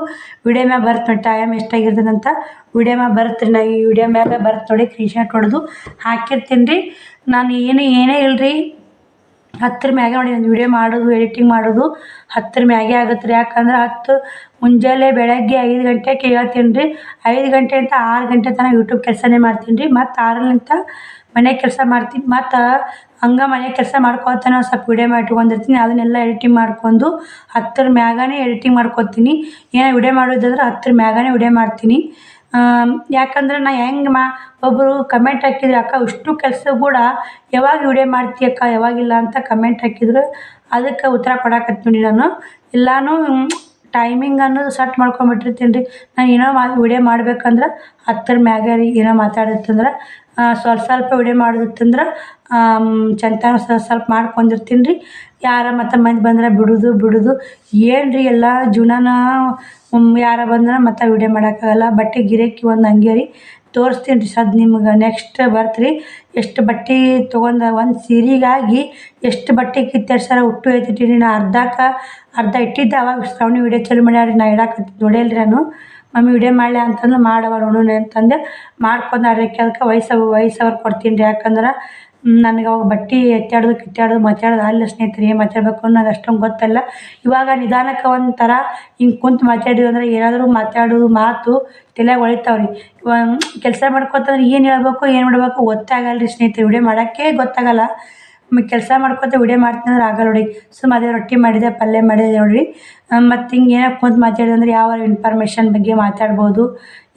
ವಿಡಿಯೋ ಮ್ಯಾಗ ಬರುತ್ತೆ ನೋಡಿ ಟೈಮ್ ಎಷ್ಟಾಗಿರ್ತದೆ ಅಂತ. ವಿಡಿಯೋ ಮ್ಯಾಗ ಬರುತ್ತೆ ರೀ, ನಾ ಈ ವಿಡಿಯೋ ಮ್ಯಾಗ ಬರುತ್ತೆ ನೋಡಿ ಸ್ಕ್ರೀನ್ಶಾಟ್ ಹೊಡೆದು ಹಾಕಿರ್ತೀನಿ ರೀ. ನಾನು ಏನೇ ಇಲ್ಲರಿ 10 ಮ್ಯಾಗೆ ನೋಡಿ ಒಂದು ವಿಡಿಯೋ ಮಾಡೋದು, ಎಡಿಟಿಂಗ್ ಮಾಡೋದು 10 ಮ್ಯಾಗೆ ಆಗುತ್ತೆ ರೀ. ಯಾಕಂದ್ರೆ 10 ಮುಂಜಾನೆ ಬೆಳಗ್ಗೆ 5 ಗಂಟೆಗೆ ಹೇಳ್ತೀನಿ ರೀ. 5 ಗಂಟೆಯಿಂದ 6 ಗಂಟೆ ತನಕ ಯೂಟ್ಯೂಬ್ ಕೆಲಸನೇ ಮಾಡ್ತೀನಿ ರೀ. ಮತ್ತು 6ರಿಂದ ಮನೆ ಕೆಲಸ ಮಾಡ್ತೀನಿ. ಮತ್ತು ಹಂಗೆ ಮನೆ ಕೆಲಸ ಮಾಡ್ಕೊತಾನೆ ಸ್ವಲ್ಪ ವಿಡಿಯೋ ಮಾಡಿಟ್ಕೊಂಡಿರ್ತೀನಿ. ಅದನ್ನೆಲ್ಲ ಎಡಿಟಿಂಗ್ ಮಾಡ್ಕೊಂಡು 10 ಮ್ಯಾಗನೇ ಎಡಿಟಿಂಗ್ ಮಾಡ್ಕೊತೀನಿ. ಏನೋ ವಿಡಿಯೋ ಮಾಡೋದಂದ್ರೆ 10 ಮ್ಯಾಗನೇ ವಿಡಿಯೋ ಮಾಡ್ತೀನಿ. ಯಾಕಂದ್ರೆ ನಾ ಹೆಂಗೆ ಒಬ್ಬರು ಕಮೆಂಟ್ ಹಾಕಿದ್ರು, ಅಕ್ಕ ಇಷ್ಟು ಕೆಲಸ ಕೂಡ ಯಾವಾಗ ವಿಡಿಯೋ ಮಾಡ್ತೀಯ ಅಕ್ಕ ಯಾವಾಗಿಲ್ಲ ಅಂತ ಕಮೆಂಟ್ ಹಾಕಿದ್ರು. ಅದಕ್ಕೆ ಉತ್ತರ ಕೊಡಕತ್ತೀನಿ ನಾನು. ಎಲ್ಲನೂ ಟೈಮಿಂಗ್ ಅನ್ನೋದು ಸೆಟ್ ಮಾಡ್ಕೊಂಬಿಟ್ಟಿರ್ತೀನಿ ರೀ. ನಾನು ಏನೋ ವಿಡಿಯೋ ಮಾಡ್ಬೇಕಂದ್ರೆ 10 ಮ್ಯಾಗೆ ರೀ. ಏನೋ ಮಾತಾಡಿತ್ತಂದ್ರೆ ಸ್ವಲ್ಪ ವಿಡಿಯೋ ಮಾಡೋದಿತ್ತಂದ್ರೆ ಚಂತನ ಸ್ವಲ್ಪ ಮಾಡ್ಕೊಂಡಿರ್ತೀನಿ ರೀ. ಯಾರ ಮತ್ತು ಮಂದಿ ಬಂದ್ರೆ ಬಿಡೋದು ಏನು ರೀ ಎಲ್ಲ ಜೀವನಾನ. ಯಾರ ಬಂದ್ರೆ ಮತ್ತು ವಿಡಿಯೋ ಮಾಡೋಕ್ಕಾಗಲ್ಲ. ಬಟ್ಟೆ ಗಿರಾಕಿ ಒಂದು ಹಂಗೆ ರೀ. ತೋರಿಸ್ತೀನಿ ರೀ ಸದ್ ನಿಮ್ಗೆ ನೆಕ್ಸ್ಟ್ ಬರ್ತ್ರಿ. ಎಷ್ಟು ಬಟ್ಟೆ ತೊಗೊಂಡು ಒಂದು ಸೀರೆಗಾಗಿ ಎಷ್ಟು ಬಟ್ಟೆ ಕಿತ್ತಾಡ್ಸಾರ ಉಟ್ಟು ಎತ್ತಿಟ್ಟಿನಿ. ನಾ ಅರ್ಧ ಇಟ್ಟಿದ್ದೆ. ಅವಾಗ ಶ್ರಾವಣಿ ವಿಡಿಯೋ ಚಾಲು ಮಾಡ್ಯಾಡ್ರಿ. ನಾ ಇಡಾಕತ್ತಿ ನೋಡಿಲ್ರಿ ನಾನು. ಮಮ್ಮಿ ವಿಡಿಯೋ ಮಾಡಲಿ ಅಂತಂದ್ರೆ ಮಾಡವ ನೋಡೋಣ ಅಂತಂದೆ ಮಾಡ್ಕೊಂಡು ಅದಕ್ಕೆ ವಾಯ್ಸ್ ಓವರ್ ಕೊಡ್ತೀನಿ ರೀ. ಯಾಕಂದ್ರೆ ನನಗೆ ಅವಾಗ ಬಟ್ಟೆ ಎತ್ತಾಡೋದು ಕಿತ್ತಾಡೋದು ಮಾತಾಡೋದು ಅಲ್ಲ ಸ್ನೇಹಿತರೆ. ಏನು ಮಾತಾಡಬೇಕು ಅನ್ನೋದು ಅಷ್ಟೊಂದು ಗೊತ್ತಲ್ಲ. ಇವಾಗ ನಿಧಾನಕ್ಕೆ ಒಂಥರ ಹಿಂಗೆ ಕುಂತು ಮಾತಾಡಿದ್ವಿ ಅಂದ್ರೆ ಏನಾದರೂ ಮಾತಾಡೋದು ಮಾತು ತಲೆಯಾಗ ಹೊಳಿತಾವ್ರಿ. ಕೆಲಸ ಮಾಡ್ಕೊತಂದ್ರೆ ಏನು ಹೇಳ್ಬೇಕು ಏನು ಮಾಡಬೇಕು ಗೊತ್ತಾಗಲ್ಲ ರೀ ಸ್ನೇಹಿತರೆ. ವಿಡಿಯೋ ಮಾಡೋಕ್ಕೆ ಗೊತ್ತಾಗಲ್ಲ. ಕೆಲಸ ಮಾಡ್ಕೊತ ವಿಡಿಯೋ ಮಾಡ್ತೀನಿ ಅಂದ್ರೆ ಆಗಲ್ಲ ನೋಡಿ. ಅದೇ ರೊಟ್ಟಿ ಮಾಡಿದೆ, ಪಲ್ಯ ಮಾಡಿದೆ ನೋಡಿರಿ. ಮತ್ತು ಹಿಂಗೆ ಏನೋ ಕುಂತು ಮಾತಾಡಿದೆ ಅಂದ್ರೆ ಯಾವ ಇನ್ಫಾರ್ಮೇಷನ್ ಬಗ್ಗೆ ಮಾತಾಡ್ಬೋದು,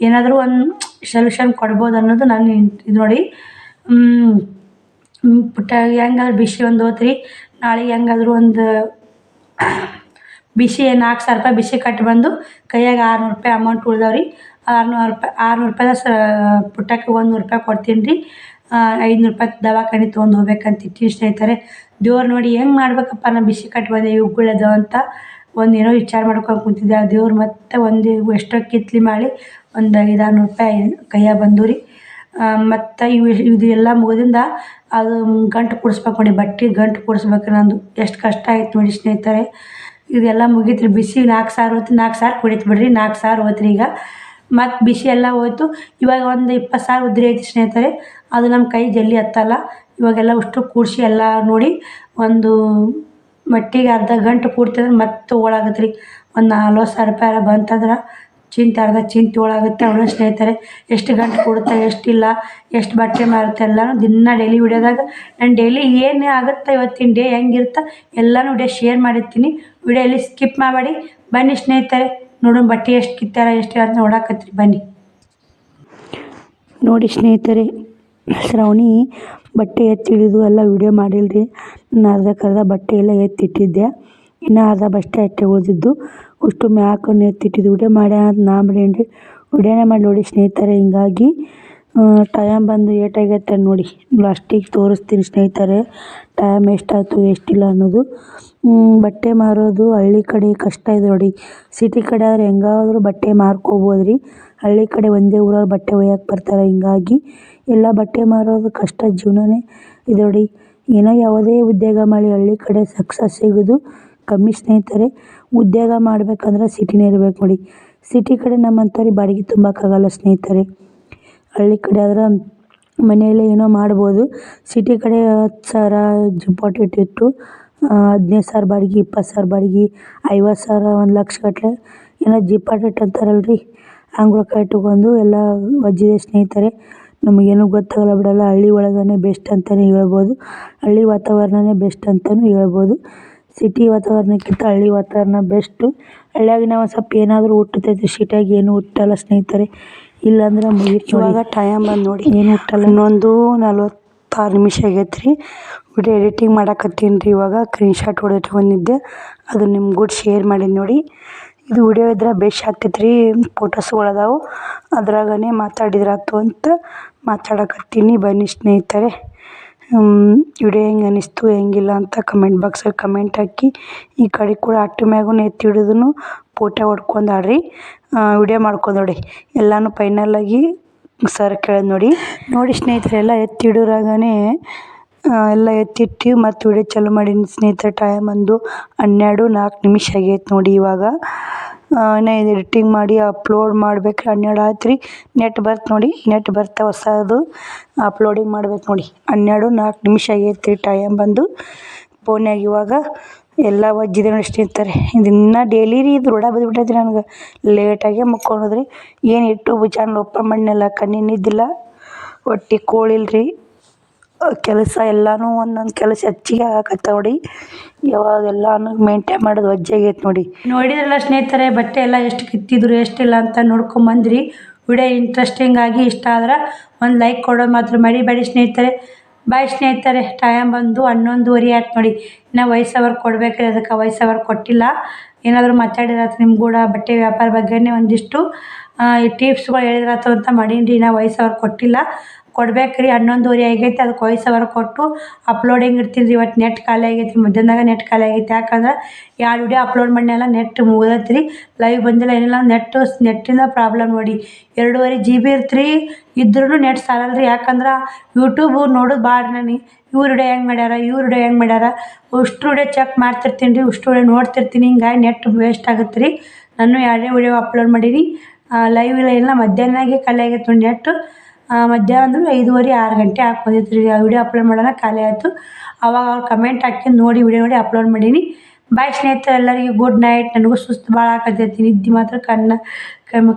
ಏನಾದರೂ ಒಂದು ಸೊಲ್ಯೂಷನ್ ಕೊಡ್ಬೋದು ಅನ್ನೋದು ನಾನು ಇದು ನೋಡಿ. ಪುಟ್ಟ ಹೆಂಗಾದ್ರು ಬಿಸಿ ಒಂದು ಹೋತ್ರಿ. ನಾಳೆಗೆ ಹೆಂಗಾದ್ರು ಒಂದು ಬಿಸಿ 4,000 ರೂಪಾಯಿ ಬಿಸಿ ಕಟ್ಟಿ ಬಂದು ಕೈಯಾಗ 600 ರೂಪಾಯಿ ಅಮೌಂಟ್ ಉಳ್ದವ್ರಿ. 600 ರೂಪಾಯಿದ ಪುಟ್ಟಕ್ಕೆ 100 ರೂಪಾಯಿ ಕೊಡ್ತೀನಿ ರೀ. 500 ರೂಪಾಯಿ ದವಾಖಾನೆ ತೊಗೊಂಡು ಹೋಗ್ಬೇಕಂತ ಇಟ್ಟಿನಿ ಸ್ನೇಹಿತರೆ. ದೇವ್ರು ನೋಡಿ ಹೆಂಗೆ ಮಾಡ್ಬೇಕಪ್ಪ ನಾ ಬಿಸಿ ಕಟ್ಟಿ ಬಂದೆ ಇವುಗಳದ ಅಂತ ಏನೋ ವಿಚಾರ ಮಾಡ್ಕೊಂಡು ಕುಂತಿದ್ದೆ. ಆ ದೇವ್ರು ಮತ್ತು ಎಷ್ಟೋ ಕಿತ್ಲಿ ಮಾಡಿ ಒಂದು 500-600 ರೂಪಾಯಿ ಕೈಯಾಗ ಬಂದು ರೀ. ಮತ್ತು ಇದು ಎಲ್ಲ ಮುಗಿದಿಂದ ಅದು ಗಂಟು ಕೂಡಿಸ್ಬೇಕು ನೋಡಿ. ಬಟ್ಟೆ ಗಂಟು ಕೂಡಿಸ್ಬೇಕು ನಂದು. ಎಷ್ಟು ಕಷ್ಟ ಆಯ್ತು ನೋಡಿ ಸ್ನೇಹಿತರೆ. ಇದೆಲ್ಲ ಮುಗೀತು ರೀ. ಬಿಸಿ 4,000 ಹೋಯ್ತು. 4,000 ಕುಡಿತು ಬಿಡ್ರಿ. 4,000 ಹೋಯ್ತು ರೀ ಈಗ. ಮತ್ತು ಬಿಸಿ ಎಲ್ಲ ಹೋಯ್ತು. ಇವಾಗ ಒಂದು 20,000 ಉದ್ರಿ ಐತಿ ಸ್ನೇಹಿತರೆ. ಅದು ನಮ್ಮ ಕೈ ಜಲ್ದಿ ಹತ್ತಲ್ಲ. ಇವಾಗೆಲ್ಲ ಅಷ್ಟು ಕೂಡಿಸಿ ಎಲ್ಲ ನೋಡಿ ಒಂದು ಮಟ್ಟಿಗೆ ಅರ್ಧ ಗಂಟೆ ಕೂಡ್ತಂದ್ರೆ ಮತ್ತೆ ಓಳಾಗತ್ತೆ ರೀ. ಒಂದು 40,000 ರೂಪಾಯಿ ಬಂತಂದ್ರೆ ಅರ್ಧ ಚಿಂತೆ ಒಳಾಗುತ್ತೆ ಅವಳು ಸ್ನೇಹಿತರೆ. ಎಷ್ಟು ಗಂಟೆ ಕೊಡುತ್ತೆ ಎಷ್ಟಿಲ್ಲ ಎಷ್ಟು ಬಟ್ಟೆ ಮಾರುತ್ತೆ ಎಲ್ಲನೂ ದಿನ ಡೈಲಿ ವಿಡಿಯೋದಾಗ ನಾನು ಡೈಲಿ ಏನು ಆಗುತ್ತೆ ಇವತ್ತಿನ ಡೇ ಹೆಂಗಿರುತ್ತೆ ಎಲ್ಲನೂ ವಿಡಿಯೋ ಶೇರ್ ಮಾಡಿರ್ತೀನಿ. ವಿಡಿಯೋ ಎಲ್ಲಿ ಸ್ಕಿಪ್ ಮಾಡಬೇಡಿ. ಬನ್ನಿ ಸ್ನೇಹಿತರೆ ನೋಡೋಣ ಬಟ್ಟೆ ಎಷ್ಟು ಕಿತ್ತಾರ ಎಷ್ಟು ಅಂತ ನೋಡಾಕತ್ರಿ ಬನ್ನಿ. ನೋಡಿ ಸ್ನೇಹಿತರೆ, ಶ್ರಾವಣಿ ಬಟ್ಟೆ ಎತ್ತಿಡಿದು ಎಲ್ಲ ವಿಡಿಯೋ ಮಾಡಿಲ್ರಿ. ನಾನು ಅರ್ಧ ಬಟ್ಟೆ ಎಲ್ಲ ಎತ್ತಿಟ್ಟಿದ್ದೆ. ಇನ್ನು ಅರ್ಧ ಬಟ್ಟೆ ಅಷ್ಟೇ ಉಳಿದಿದ್ದು. ಅಷ್ಟು ಮ್ಯಾಕನ್ನು ಎತ್ತಿಟ್ಟಿದ್ದು ವಿಡಿಯೋ ಮಾಡ್ಯಾ ಅಂತ ನಾ ಮಾಡೇನಿ ರೀ. ವಿಡಿಯೋನೇ ಮಾಡಿ ನೋಡಿ ಸ್ನೇಹಿತರೆ. ಹಿಂಗಾಗಿ ಟೈಮ್ ಬಂದು ಏಟಾಗೈತೆ ನೋಡಿ. ಲಾಸ್ಟಿಗೆ ತೋರಿಸ್ತೀನಿ ಸ್ನೇಹಿತರೆ ಟೈಮ್ ಎಷ್ಟಾಯ್ತು ಎಷ್ಟಿಲ್ಲ ಅನ್ನೋದು. ಬಟ್ಟೆ ಮಾರೋದು ಹಳ್ಳಿ ಕಡೆ ಕಷ್ಟ ಇದೆ ನೋಡಿ. ಸಿಟಿ ಕಡೆ ಆದರೆ ಹೆಂಗಾದ್ರೂ ಬಟ್ಟೆ ಮಾರ್ಕೋಬೋದು ರೀ. ಹಳ್ಳಿ ಕಡೆ ಒಂದೇ ಊರಲ್ಲಿ ಬಟ್ಟೆ ಒಯ್ಯಕ್ಕೆ ಬರ್ತಾರೆ. ಹಿಂಗಾಗಿ ಎಲ್ಲ ಬಟ್ಟೆ ಮಾರೋದು ಕಷ್ಟ ಜೀವನನೇ ಇದೆ ನೋಡಿ. ಏನೋ ಯಾವುದೇ ಉದ್ಯೋಗ ಮಾಡಿ ಹಳ್ಳಿ ಕಡೆ ಸಕ್ಸಸ್ ಸಿಗೋದು ಕಮ್ಮಿ ಸ್ನೇಹಿತರೆ. ಉದ್ಯೋಗ ಮಾಡ್ಬೇಕಂದ್ರೆ ಸಿಟಿನೇ ಇರ್ಬೇಕು ನೋಡಿ. ಸಿಟಿ ಕಡೆ ನಮ್ಮಂಥವ್ರಿಗೆ ಬಾಡಿಗೆ ತುಂಬೋಕ್ಕಾಗಲ್ಲ ಸ್ನೇಹಿತರೆ. ಹಳ್ಳಿ ಕಡೆ ಆದ್ರೆ ಮನೆಯಲ್ಲೇ ಏನೋ ಮಾಡ್ಬೋದು. ಸಿಟಿ ಕಡೆ 10,000 ಡಿಪಾಸಿಟ್ ಇಟ್ಟು 15,000 ಬಾಡಿಗೆ 20,000 ಬಾಡಿಗೆ 50,000 1 ಲಕ್ಷ ಗಟ್ಟಲೆ ಏನೋ ಡಿಪಾಸಿಟ್ ಅಂತಾರಲ್ರಿ ಹಂಗೆ ರೊಕ್ಕ ಇಟ್ಕೊಂಡು ಎಲ್ಲ ವಜ್ಜಿದೆ ಸ್ನೇಹಿತರೆ. ನಮಗೇನು ಗೊತ್ತಾಗಲ್ಲ ಬಿಡಲ್ಲ. ಹಳ್ಳಿ ಒಳಗೇ ಬೆಸ್ಟ್ ಅಂತಲೇ ಹೇಳ್ಬೋದು. ಹಳ್ಳಿ ವಾತಾವರಣನೇ ಬೆಸ್ಟ್ ಅಂತಲೂ ಹೇಳ್ಬೋದು. ಸಿಟಿ ವಾತಾವರಣಕ್ಕಿಂತ ಹಳ್ಳಿ ವಾತಾವರಣ ಬೆಸ್ಟು. ಹಳ್ಳಿಯಾಗ ನಾವು ಸ್ವಲ್ಪ ಏನಾದರೂ ಹುಟ್ಟುತ್ತೈತೆ, ಸಿಟಿಯಾಗ ಏನು ಹುಟ್ಟಲ್ಲ ಸ್ನೇಹಿತರೆ. ಇಲ್ಲಾಂದ್ರೆ ಮುಗೀತು. ಇವಾಗ ಟೈಮ್ ಬಂದು ನೋಡಿ, ಏನು ಹುಟ್ಟಲ್ಲ. 11:46 ನಿಮಿಷ ಆಗೈತೆ ರೀ. ವಿಡಿಯೋ ಎಡಿಟಿಂಗ್ ಮಾಡಕತ್ತೀನಿ ರೀ. ಇವಾಗ ಸ್ಕ್ರೀನ್ಶಾಟ್ ಹೊಡೆದು ಬಂದಿದ್ದೆ, ಅದು ನಿಮ್ಗೆ ಕೂಡ ಶೇರ್ ಮಾಡಿದ್ದು ನೋಡಿ. ಇದು ವಿಡಿಯೋ ಇದ್ರೆ ಬೆಸ್ಟ್ ಆಗ್ತೈತೆ ರೀ. ಫೋಟೋಸ್ಗಳದಾವು, ಅದ್ರಾಗನೇ ಮಾತಾಡಿದ್ರಾತು ಅಂತ ಮಾತಾಡಕತ್ತೀನಿ. ಬನ್ನಿ ಸ್ನೇಹಿತರೆ, ವಿಡಿಯೋ ಹೆಂಗೆ ಅನ್ನಿಸ್ತು ಹೆಂಗಿಲ್ಲ ಅಂತ ಕಮೆಂಟ್ ಬಾಕ್ಸಲ್ಲಿ ಕಮೆಂಟ್ ಹಾಕಿ. ಈ ಕಡೆ ಕೂಡ ಅಟ್ಟು ಮ್ಯಾಗೂ ಎತ್ತಿ ಹಿಡಿದು ಫೋಟೋ ಹೊಡ್ಕೊಂಡಾಡ್ರಿ, ವಿಡಿಯೋ ಮಾಡ್ಕೊಂಡು ನೋಡಿ. ಎಲ್ಲನೂ ಫೈನಲ್ಲಾಗಿ ಸರ್ ಕೇಳಿದ್ ನೋಡಿ ಸ್ನೇಹಿತರೆ. ಎಲ್ಲ ಎತ್ತಿ ಹಿಡಿಯೋರಾಗನೇ ಎಲ್ಲ ಎತ್ತಿಟ್ಟು ಮತ್ತು ವಿಡಿಯೋ ಚಾಲು ಮಾಡೀನಿ ಸ್ನೇಹಿತರೆ. ಟೈಮ್ ಒಂದು 12:04 ನಿಮಿಷ ಆಗೈತೆ ನೋಡಿ. ಇವಾಗ ಇನ್ನು ಇದು ಎಡಿಟಿಂಗ್ ಮಾಡಿ ಅಪ್ಲೋಡ್ ಮಾಡ್ಬೇಕು. 12 ಆಯ್ತು ರೀ. ನೆಟ್ ಬರ್ತು ನೋಡಿ, ನೆಟ್ ಬರ್ತಾ ಹೊಸದು ಅಪ್ಲೋಡಿಂಗ್ ಮಾಡ್ಬೇಕು ನೋಡಿ. 12:04 ನಿಮಿಷ ಆಗೈತೆ ರೀ. ಟೈಮ್ ಬಂದು ಫೋನ್ಯಾಗ ಇವಾಗ ಎಲ್ಲ ಒಜ್ಜಿದೆ ನೋಡಿ ಸ್ನೇಹಿತರೆ. ಇದು ಇನ್ನೂ ಡೈಲಿ ರೀ, ಇದು ರೂಢ ಬಂದುಬಿಟ್ಟೈತಿ ನನಗೆ. ಲೇಟಾಗೆ ಮುಕ್ಕೊಳೋದ್ರಿ. ಏನು ಯೂಟ್ಯೂಬ್ ಚಾನಲ್ ಓಪನ್ ಮಾಡಿನಲ್ಲ, ಕಣ್ಣಿನಿದ್ದಿಲ್ಲ, ಹೊಟ್ಟೆ ಕೋಳಿಲ್ರಿ. ಕೆಲಸ ಎಲ್ಲನೂ ಒಂದೊಂದು ಕೆಲಸ ಹೆಚ್ಚಿಗೆ ಆಗಕತ್ತ ನೋಡಿ. ಯಾವಾಗ ಎಲ್ಲನೂ ಮೇಂಟೈನ್ ಮಾಡೋದು ವಜ್ಜಾಗೈತೆ ನೋಡಿ. ನೋಡಿದ್ರಲ್ಲ ಸ್ನೇಹಿತರೆ, ಬಟ್ಟೆ ಎಲ್ಲ ಎಷ್ಟು ಕಿತ್ತಿದ್ರು ಎಷ್ಟಿಲ್ಲ ಅಂತ ನೋಡ್ಕೊಂಬಂದ್ರಿ. ವಿಡಿಯೋ ಇಂಟ್ರೆಸ್ಟಿಂಗ್ ಆಗಿ ಇಷ್ಟ ಆದ್ರೆ ಒಂದು ಲೈಕ್ ಕೊಡೋದು ಮಾತ್ರ ಮರಿಬೇಡಿ ಸ್ನೇಹಿತರೆ. ಬಾಯ್ ಸ್ನೇಹಿತರೆ. ಟೈಮ್ ಬಂದು 11:02 ಆಯ್ತು ನೋಡಿ. ಇನ್ನು ವಾಯ್ಸ್ ಓವರ್ ಕೊಡ್ಬೇಕ್ರಿ, ಅದಕ್ಕೆ ವಾಯ್ಸ್ ಓವರ್ ಕೊಟ್ಟಿಲ್ಲ. ಏನಾದರೂ ಮಾತಾಡಿರತ್ತೆ ನಿಮ್ಮ ಕೂಡ ಬಟ್ಟೆ ವ್ಯಾಪಾರ ಬಗ್ಗೆನೇ ಒಂದಿಷ್ಟು ಟಿಪ್ಸ್ಗಳು ಹೇಳಿದ್ರಾತು ಅಂತ ಮಾಡೀನಿ ರೀ. ಇನ್ನು ವಾಯ್ಸ್ ಓವರ್ ಕೊಟ್ಟಿಲ್ಲ, ಕೊಡ್ಬೇಕ್ರಿ. 11:02 ಆಗೈತೆ, ಅದಕ್ಕೆ ವಾಯ್ಸ್ ಓವರ್ ಕೊಟ್ಟು ಅಪ್ಲೋಡಿಂಗ್ ಇಡ್ತೀನಿ ರೀ. ಇವತ್ತು ನೆಟ್ ಖಾಲಿ ಆಗೈತಿ, ಮಧ್ಯಾಹ್ನದಾಗ ನೆಟ್ ಖಾಲಿ ಆಗೈತಿ. ಯಾಕಂದ್ರೆ 2 ವಿಡಿಯೋ ಅಪ್ಲೋಡ್ ಮಾಡಿನೆಲ್ಲ ನೆಟ್ ಮುಗ್ದೈತೆ ರೀ. ಲೈವ್ ಬಂದಿಲ್ಲ, ಏನಿಲ್ಲ. ನೆಟ್ಟಿಂದ ಪ್ರಾಬ್ಲಮ್ ನೋಡಿ. 2.5 GB ಇರ್ತ್ರಿ, ಇದ್ರೂ ನೆಟ್ ಸಾಲಲ್ಲ ರೀ. ಯಾಕಂದ್ರೆ ಯೂಟ್ಯೂಬ್ ನೋಡೋದು ಭಾಳ ನಾನು, ಇವ್ರು ವಿಡಿಯೋ ಹೆಂಗೆ ಮಾಡ್ಯಾರ ಅಷ್ಟು ವಿಡಿಯೋ ಚೆಕ್ ಮಾಡ್ತಿರ್ತೀನಿ ರೀ, ಅಷ್ಟು ವಿಡಿಯೋ ನೋಡ್ತಿರ್ತೀನಿ. ಹಿಂಗಾಗಿ ನೆಟ್ ವೇಸ್ಟ್ ಆಗುತ್ತೆ ರೀ. ನಾನು 2 ವಿಡಿಯೋ ಅಪ್ಲೋಡ್ ಮಾಡೀನಿ. ಲೈವ್ ಇಲ್ಲ, ಮಧ್ಯಾಹ್ನದಾಗೆ ಖಾಲಿ ಆಗೈತೆ ನೋಡಿ ನೆಟ್ಟು. ಮಧ್ಯಾಹ್ನ ಅಂದ್ರೆ 5:30 6 ಗಂಟೆ ಹಾಕ್ಬೋದಿತ್ತು ರೀ. ಆ ವಿಡಿಯೋ ಅಪ್ಲೋಡ್ ಮಾಡೋಣ ಖಾಲಿ ಆಯಿತು. ಅವಾಗ ಅವ್ರು ಕಮೆಂಟ್ ಹಾಕಿ ನೋಡಿ ವಿಡಿಯೋ ನೋಡಿ ಅಪ್ಲೋಡ್ ಮಾಡೀನಿ. ಬಾಯ್ ಸ್ನೇಹಿತರೆ, ಎಲ್ಲರಿಗೂ ಗುಡ್ ನೈಟ್. ನನಗೂ ಸುಸ್ತು ಭಾಳ ಆಕತ್ತೈತಿ, ನಿದ್ದೆ ಮಾತ್ರ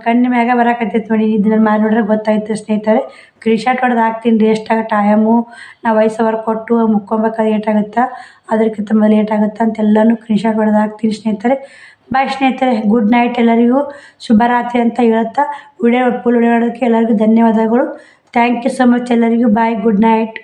ಕಣ್ಣು ಮ್ಯಾಗ ಬರಾಕತ್ತೈತಿ ನೋಡಿ. ನಿದ್ದೆ ನನ್ನ ಮಾಡಿ ನೋಡ್ರೆ ಗೊತ್ತಾಯ್ತು ಸ್ನೇಹಿತರೆ. ಸ್ಕ್ರೀನ್ಶಾಟ್ ಹೊಡೆದು ಹಾಕ್ತೀನಿ ರೀ. ಎಷ್ಟಾಗ ಟೈಮು ನಾವು ವಾಯ್ಸ್ ಓವರ್ ಕೊಟ್ಟು ಮುಕ್ಕೊಬೇಕಾದ್ರೆ ಲೇಟಾಗುತ್ತಾ, ಅದಕ್ಕಿಂತ ಮೊದಲು ಲೇಟಾಗುತ್ತಾ ಅಂತೆಲ್ಲನೂ ಸ್ಕ್ರೀನ್ಶಾಟ್ ಹೊಡೆದು ಹಾಕ್ತೀನಿ ಸ್ನೇಹಿತರೆ. ಬಾಯ್ ಸ್ನೇಹಿತರೆ, ಗುಡ್ ನೈಟ್. ಎಲ್ಲರಿಗೂ ಶುಭರಾತ್ರಿ ಅಂತ ಹೇಳುತ್ತಾ ಫುಲ್ ವಿಡಿಯೋ ನೋಡೋದಕ್ಕೆ ಎಲ್ಲರಿಗೂ ಧನ್ಯವಾದಗಳು. ಥ್ಯಾಂಕ್ ಯು ಸೊ ಮಚ್ ಎಲ್ಲರಿಗೂ. ಬಾಯ್, ಗುಡ್ ನೈಟ್.